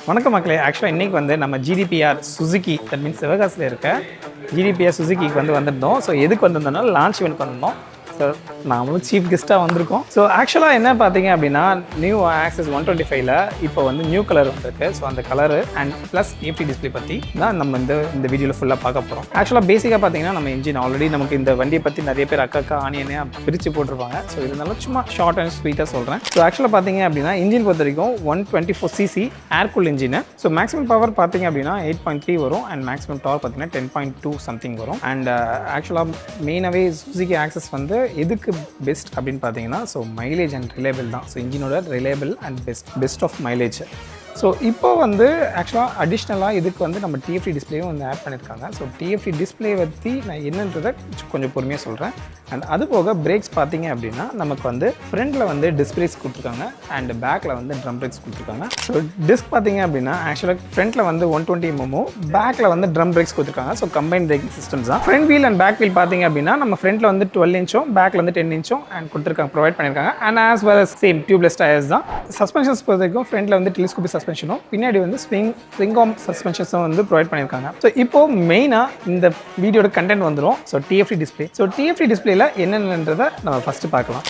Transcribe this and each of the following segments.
வணக்கம் மக்களே. ஆக்சுவலாக இன்றைக்கி வந்து நம்ம ஜிடிபிஆர் சுசுகி, தட் மீன்ஸ் சிவகாசியில் இருக்க ஜிடிபிஆர் சுசுகிக்கு வந்திருந்தோம். ஸோ எதுக்கு வந்திருந்தோம்னா லான்ச் இவென்ட் வந்திருந்தோம். ஸோ நாமளும் சீஃப் கெஸ்ட்டாக வந்திருக்கோம். ஸோ ஆக்சுவலாக என்ன பார்த்தீங்க அப்படின்னா, நியூ ஆக்சஸ் 125ல் இப்போ வந்து நியூ கலர் வந்திருக்கு. ஸோ அந்த colour and plus TFT display பற்றி தான் நம்ம இந்த வீடியோவில் ஃபுல்லாக பார்க்க போகிறோம். ஆக்சுவலாக பேசிக்காக பார்த்தீங்கன்னா நம்ம இன்ஜின் ஆல்ரெடி நமக்கு இந்த வண்டியை பற்றி நிறைய பேர் அக்கா ஆனியனே பிரித்து போட்டிருப்பாங்க. ஸோ இருந்தாலும் சும்மா ஷார்ட் அண்ட் ஸ்வீட்டாக சொல்கிறேன். ஸோ ஆக்சுவலாக பார்த்தீங்க அப்படின்னா இன்ஜின் பொறுத்த வரைக்கும் 124cc air cool engine. So maximum power பார்த்தீங்க அப்படின்னா 8.3 வரும் அண்ட் மேக்ஸிமம் டார்க் பார்த்தீங்கன்னா 10.2 சம்திங் வரும். அண்ட் ஆக்சுவலாக மெயினாகவே சுசுகி ஆக்சஸ் வந்து எதுக்கு பெஸ்ட் அப்படின்னு பார்த்தீங்கன்னா, ஸோ மைலேஜ் அண்ட் ரிலேபிள் தான். ஸோ இன்ஜினோட reliable and best of mileage. So இப்போ வந்து ஆக்சுவலாக அடிஷ்னலாக இதுக்கு வந்து நம்ம TFT டிஸ்பிளேயும் வந்து ஆட் பண்ணியிருக்காங்க. ஸோ TFT டிஸ்பிளே பற்றி நான் என்னன்றதை கொஞ்சம் பொறுமையாக சொல்கிறேன். அண்ட் அது போக பிரேக்ஸ் பார்த்தீங்க அப்படின்னா நமக்கு வந்து ஃப்ரண்டில் வந்து டிஸ்பிளேஸ் கொடுத்துருக்காங்க அண்ட் பேக்கில் வந்து ட்ரம் பிரேக்ஸ் கொடுத்துருக்காங்க. ஸோ டிஸ்க் பார்த்தீங்க அப்படின்னா ஆக்சுவலாக ஃப்ரண்ட்டில் வந்து 120 mm, பேக்கில் வந்து ட்ரம் பிரேக்ஸ் கொடுத்துருக்காங்க. ஸோ கம்பைன் பிரேக்கிங் சிஸ்டம்ஸ் தான். Front wheel and back wheel பார்த்தீங்க அப்படின்னா நம்ம ஃப்ரண்ட்டில் வந்து 12 inch பேக்கில் வந்து 10 inch அண்ட் கொடுத்துருக்காங்க, ப்ரொவைட் பண்ணியிருக்காங்க. And as well as same tubeless tyres தான். சஸ்பென்ஷன்ஸ் பொறுத்த வரைக்கும் ஃப்ரண்ட்டில் வந்து டெலிஸ்கோபிக் சஸ்பென்ஷனும் பின்னாடி வந்து ஸ்விங் ஆர்ம் சஸ்பென்ஷன்ஸும் வந்து ப்ரொவைட் பண்ணியிருக்காங்க. ஸோ இப்போ மெயினாக இந்த வீடியோட கண்டென்ட் வந்துடும். So TFT display. So TFT டிஸ்பிளேல என்னென்னன்றதை நம்ம ஃபஸ்ட்டு பார்க்கலாம்.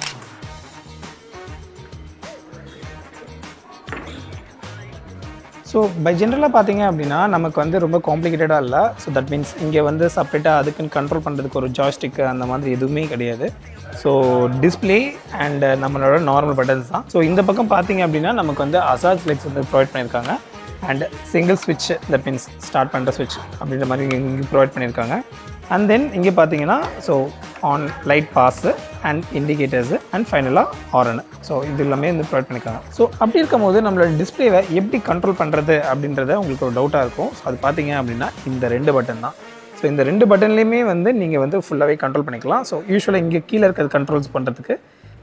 ஸோ பை ஜென்ரலாக பார்த்தீங்க அப்படின்னா நமக்கு வந்து ரொம்ப காம்ப்ளிகேட்டடாக இல்லை. ஸோ தட் மீன்ஸ் இங்கே வந்து செப்பரேட்டாக அதுக்குன்னு கண்ட்ரோல் பண்ணுறதுக்கு ஒரு ஜாய்ஸ்டிக்கு அந்த மாதிரி எதுவுமே கிடையாது. ஸோ டிஸ்பிளே அண்ட் நம்மளோட நார்மல் பட்டன்ஸ் தான். ஸோ இந்த பக்கம் பார்த்தீங்க அப்படின்னா நமக்கு வந்து அசார்ட் லைட்ஸ் வந்து ப்ரொவைட் பண்ணியிருக்காங்க அண்ட் சிங்கிள் ஸ்விட்ச், தட் மீன்ஸ் ஸ்டார்ட் பண்ணுற ஸ்விட்ச் அப்படின்ற மாதிரி இங்கே ப்ரொவைட் பண்ணியிருக்காங்க. அண்ட் தென் இங்கே பார்த்தீங்கன்னா so on light pass and indicators and ஃபைனலாக ஹாரனு. ஸோ இது எல்லாமே வந்து ப்ரொவைட் பண்ணியிருக்காங்க. ஸோ அப்படி இருக்கும் போது நம்மளோட டிஸ்பிளேவை எப்படி கண்ட்ரோல் பண்ணுறது அப்படின்றத உங்களுக்கு ஒரு டவுட்டாக இருக்கும். ஸோ அது பார்த்தீங்க அப்படின்னா இந்த 2 பட்டன் தான். ஸோ இந்த 2 பட்டன்லேயுமே வந்து நீங்கள் வந்து ஃபுல்லாகவே கண்ட்ரோல் பண்ணிக்கலாம். ஸோ யூஸ்வலாக இங்கே கீழே இருக்கிறது கண்ட்ரோல்ஸ் பண்ணுறதுக்கு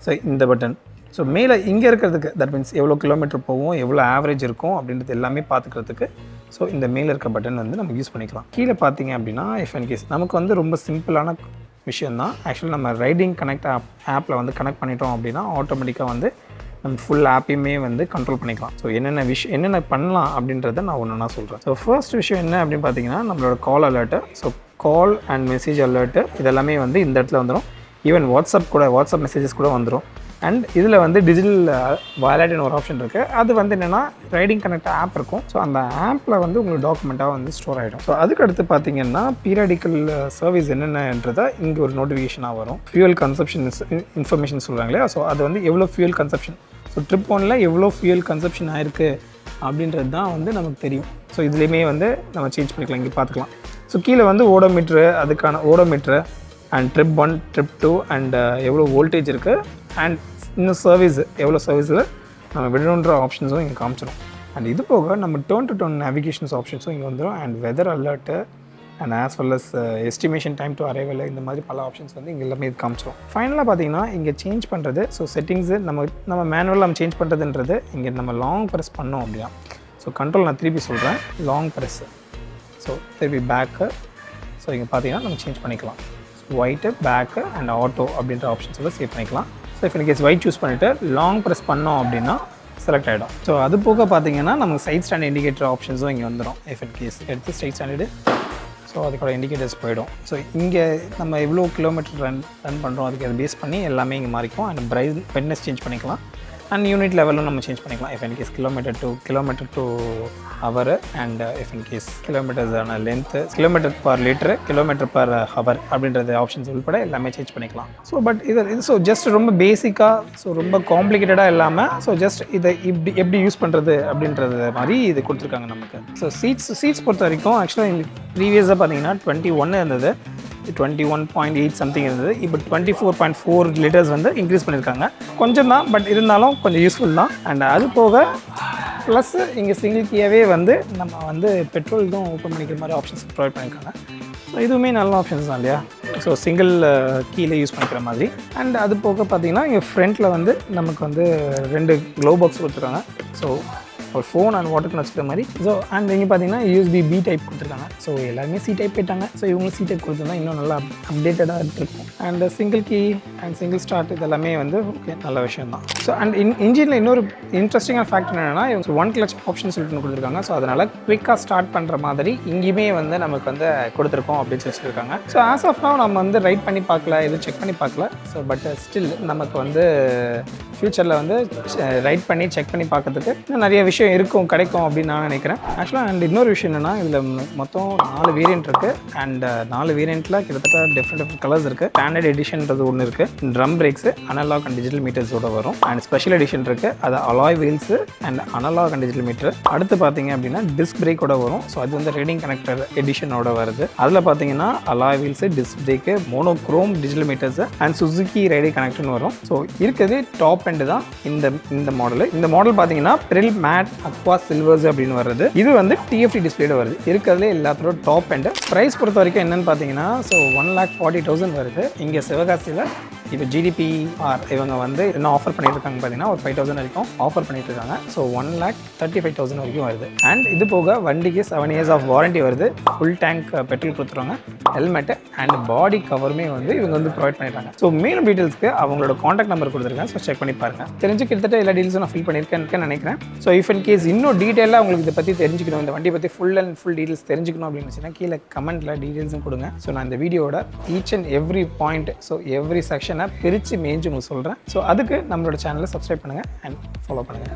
ஸோ இந்த பட்டன். ஸோ மேலே இங்கே இருக்கிறதுக்கு தட் மீன்ஸ் எவ்வளோ கிலோமீட்டர் போகும், எவ்வளோ ஆவரேஜ் இருக்கும் அப்படின்றது எல்லாமே பார்த்துக்கிறதுக்கு ஸோ இந்த மேலே இருக்க பட்டன் வந்து நம்ம யூஸ் பண்ணிக்கலாம். கீழே பார்த்தீங்க அப்படின்னா இன்கேஸ் நமக்கு வந்து ரொம்ப சிம்பிளான விஷயம் தான். ஆக்சுவலி நம்ம ரைடிங் கனெக்ட் ஆப்பில் வந்து கனெக்ட் பண்ணிட்டோம் அப்படின்னா ஆட்டோமேட்டிக்காக வந்து நம்ம ஃபுல் ஆப்பையுமே வந்து கண்ட்ரோல் பண்ணிக்கலாம். ஸோ என்னென்ன பண்ணலாம் அப்படின்றத நான் ஒன்றா சொல்கிறேன். ஸோ ஃபர்ஸ்ட் விஷயம் என்ன அப்படின்னு பார்த்தீங்கன்னா நம்மளோட call alert. So call and message alert இதெல்லாமே வந்து இந்த இடத்துல வந்துடும். ஈவன் வாட்ஸ்அப் மெசேஜஸ் கூட வந்துடும். அண்ட் இதில் வந்து டிஜிட்டல் வாலெட்னு ஒரு ஆப்ஷன் இருக்குது. அது வந்து என்னென்னா ரைடிங் கனெக்ட் ஆப் இருக்கும். ஸோ அந்த ஆப்பில் வந்து உங்களுக்கு டாக்குமெண்ட்டாக வந்து ஸ்டோர் ஆகிடும். ஸோ அதுக்கு அடுத்து பார்த்தீங்கன்னா பீரியாடிக்கல் சர்வீஸ் என்னென்னன்றதை இங்கே ஒரு நோட்டிஃபிகேஷனாக வரும். ஃபியூயல் கன்சப்ஷன் இன்ஃபர்மேஷன் சொல்கிறாங்களே, ஸோ அது வந்து எவ்வளோ ஃபியூயல் கன்சப்ஷன், ஸோ ட்ரிப் ஒன்ல எவ்வளோ ஃபியூயல் கன்சப்ஷன் ஆயிருக்கு அப்படின்றது தான் வந்து நமக்கு தெரியும். ஸோ இதுலேயுமே வந்து நம்ம சேஞ்ச் பண்ணிக்கலாம், இங்கே பார்த்துக்கலாம். ஸோ கீழே வந்து ஓடோமீட்ரு, அதுக்கான ஓடோமீட்ரு அண்ட் ட்ரிப் 1 ட்ரிப் 2 அண்ட் எவ்வளோ வோல்டேஜ் இருக்குது அண்ட் இன்னும் சர்வீஸு எவ்வளோ சர்வீஸில் நம்ம விடணுன்ற ஆப்ஷன்ஸும் இங்கே காமிச்சிடும். அண்ட் இது போக நம்ம டர்ன் டு டர்ன் நேவிகேஷன்ஸ் ஆப்ஷன்ஸும் இங்கே வந்துடும். And weather alert and as well as estimation time to arrival, இந்த மாதிரி பல ஆப்ஷன்ஸ் வந்து இங்கே எல்லாமே இது காமிச்சிடும். ஃபைனலாக பார்த்தீங்கன்னா இங்கே சேஞ்ச் பண்ணுறது, ஸோ செட்டிங்ஸு நம்ம மேனுவல் நம்ம சேஞ்ச் பண்ணுறதுன்றது இங்கே நம்ம லாங் ப்ரெஸ் பண்ணோம் அப்படின்னா, ஸோ கண்ட்ரோல் நான் திருப்பி சொல்கிறேன், லாங் ப்ரெஸ்ஸு, ஸோ திருப்பி பேக்கு. ஸோ இங்கே பார்த்தீங்கன்னா நம்ம சேஞ்ச் பண்ணிக்கலாம். ஒயிட்டு, பேக்கு அண்ட் ஆட்டோ அப்படின்ற ஆப்ஷன்ஸ் எல்லாம் சேவ் பண்ணிக்கலாம். ஸோ இப்போ இன்கேஸ் ஒயிட் சூஸ் பண்ணிவிட்டு லாங் ப்ரெஸ் பண்ணோம் அப்படின்னா செலக்ட் ஆகிடும். ஸோ அது போக பார்த்தீங்கன்னா நமக்கு சைட் ஸ்டாண்ட் இண்டிகேட்டர் ஆப்ஷன்ஸும் இங்கே வந்துடும். இன்கேஸ் எடுத்து ஸ்ட்ரைட் ஸ்டாண்டர்டு, ஸோ அதுக்கோட இண்டிகேட்டர்ஸ் போயிடும். ஸோ இங்கே நம்ம எவ்வளோ கிலோமீட்டர் ரன் பண்ணுறோம் அதுக்கு அதை பேஸ் பண்ணி எல்லாமே இங்கே மாறிக்கும். அண்ட் பிரைட்னஸ் சேஞ்ச் பண்ணிக்கலாம் அண்ட் யூனிட் லெவலும் நம்ம சேஞ்ச் பண்ணிக்கலாம். In case kilometre to hour and in case கிலோமீட்டர்ஸான length, kilometre per litre, kilometre per hour அப்படின்றது ஆப்ஷன்ஸ் உள்பட எல்லாமே சேஞ்ச் பண்ணிக்கலாம். ஸோ பட் இது ஸோ ஜஸ்ட் ரொம்ப பேசிக்காக, ஸோ ரொம்ப காம்ப்ளிகேட்டடாக இல்லாமல் ஸோ ஜஸ்ட் இதை எப்படி யூஸ் பண்ணுறது அப்படின்றது மாதிரி இது கொடுத்துருக்காங்க நமக்கு. ஸோ சீட்ஸ் பொறுத்த வரைக்கும் ஆக்சுவலாக ப்ரீவியஸாக பார்த்தீங்கன்னா 21 இருந்தது, 21.8 சம்திங் இருந்தது. இப்போ 24.4 லிட்டர்ஸ் வந்து இன்க்ரீஸ் பண்ணியிருக்காங்க. கொஞ்சம் தான், பட் இருந்தாலும் கொஞ்சம் யூஸ்ஃபுல் தான். அண்ட் அது போக ப்ளஸ் இங்கே சிங்கிள் கீயாகவே வந்து நம்ம வந்து பெட்ரோல் இதுவும் ஓப்பன் பண்ணிக்கிற மாதிரி ஆப்ஷன்ஸ் ப்ரொவைட் பண்ணியிருக்காங்க. ஸோ இதுவுமே நல்ல ஆப்ஷன்ஸ் தான் இல்லையா. ஸோ சிங்கிள் கீழே யூஸ் பண்ணிக்கிற மாதிரி. அண்ட் அது போக பார்த்திங்கன்னா இங்கே ஃப்ரண்ட்டில் வந்து நமக்கு வந்து 2 க்ளோ பாக்ஸ் கொடுத்துருக்காங்க. ஸோ ஒரு ஃபோன் அண்ட் வாட்டர் வச்சுக்கிற மாதிரி. ஸோ அண்ட் இங்கே பார்த்தீங்கன்னா USB B டைப் கொடுத்துருக்காங்க. ஸோ எல்லாருமே C டைப் போயிட்டாங்க. ஸோ இவங்களும் C டைப் கொடுத்துருந்தா இன்னும் நல்லா அப்டேட்டடாக இருக்கும். And single key and single start இதெல்லாமே வந்து ஓகே நல்ல விஷயம் தான். ஸோ அண்ட் இன்ஜினில் இன்னொரு இன்ட்ரெஸ்டிங்கான ஃபேக்டர் என்னென்னா இவங்க 1 கிளச் ஆப்ஷன் சொல்லிட்டு கொடுத்துருக்காங்க. ஸோ அதனால் குவிக்காக ஸ்டார்ட் பண்ணுற மாதிரி இங்கேயுமே வந்து நமக்கு வந்து கொடுத்துருக்கோம் அப்படின்னு சொல்லியிருக்காங்க. ஸோ ஆஸ் ஆஃப் நவ் நம்ம வந்து ரைட் பண்ணி பார்க்கல, எதுவும் செக் பண்ணி பார்க்கல. ஸோ பட் ஸ்டில் நமக்கு வந்து ஃப்யூச்சரில் வந்து ரைட் பண்ணி செக் பண்ணி பார்க்கறதுக்கு இன்னும் நிறைய விஷயம் இருக்கும் கிடைக்கும் அப்படின்னு நான் நினைக்கிறேன். ஆக்சுவலாக அண்ட் இன்னொரு விஷயம் என்னென்னா இதில் மொத்தம் 4 வேரியன்ட் இருக்குது. அண்ட் 4 வேரியண்ட்டில் கிட்டத்தட்ட டிஃப்ரெண்ட் கலர்ஸ் இருக்குது. ஸ்டாண்டர்ட் எடிஷன்றது ஒன்று இருக்குது, drum brakes, analog and digital மீட்டர்ஸோட வரும். அண்ட் ஸ்பெஷல் எடிஷன் இருக்குது, அது alloy wheels and analog and digital meter. அடுத்து பார்த்தீங்க அப்படின்னா டிஸ்க் பிரேக்கோட வரும். ஸோ அது வந்து ரீடிங் கனெக்டர் எடிஷனோட வருது. அதில் பார்த்தீங்கன்னா alloy wheels, disc brake, monochrome digital meters and Suzuki riding கனெக்டர்னு வரும். ஸோ இருக்கிறது டாப் எண்டு தான் இந்த மாடல். இந்த மாடல் பார்த்தீங்கன்னா பெரில் மேட் அக்வா சில்வர்ஸ் அப்படின்னு வருது. இது வந்து TFT டிஸ்பிளேல வருது. இருக்கிறதுலே எல்லாத்தோட டாப் எண்டு. ப்ரைஸ் பொறுத்த வரைக்கும் என்னன்னு பார்த்தீங்கன்னா ஸோ 1,40,000 வருது. இங்கே சிவகாசியில் இப்போ GDPR இவங்க வந்து என்ன ஆஃபர் பண்ணியிருக்காங்க பார்த்தீங்கன்னா ஒரு 5,000 வரைக்கும் ஆஃபர் பண்ணிட்டு இருக்காங்க. ஸோ 1,35,000 வரைக்கும் வருது. அண்ட் இது போக வண்டிக்கு 7 years ஆஃப் வாரண்டி வருது. ஃபுல் டேங்க் பெட்ரோல் கொடுத்துருவாங்க. ஹெல்மெட்டு அண்ட் பாடி கவருமே வந்து இவங்க வந்து ப்ரொவைட் பண்ணிடுறாங்க. ஸோ மேலும் டீட்டெயில்ஸ்க்கு அவங்களோட காண்டாக்ட் நம்பர் கொடுத்துருக்கேன். ஸோ செக் பண்ணி பாருங்கள். தெரிஞ்சு கிட்டத்தட்ட எல்லா டீட்டெயில்ஸும் நான் ஃபில் பண்ணியிருக்கேன்னு நினைக்கிறேன். ஸோ இஃப் இன் கேஸ் இன்னும் டீட்டெயிலாக உங்களுக்கு இதை பற்றி தெரிஞ்சுக்கணும், இந்த வண்டியை பற்றி ஃபுல் டீட்டெயில்ஸ் தெரிஞ்சுக்கணும் அப்படின்னு வச்சுன்னா கீழே கமெண்ட்டில் டீட்டெயில்ஸும் கொடுங்க. ஸோ நான் இந்த வீடியோட each and every point so every செக்ஷனை பிரித்து மேய்ஞ்சு உங்களுக்கு சொல்கிறேன். ஸோ அதுக்கு நம்மளோட சேனலை சப்ஸ்கிரைப் பண்ணுங்கள் அண்ட் ஃபாலோ பண்ணுங்கள்.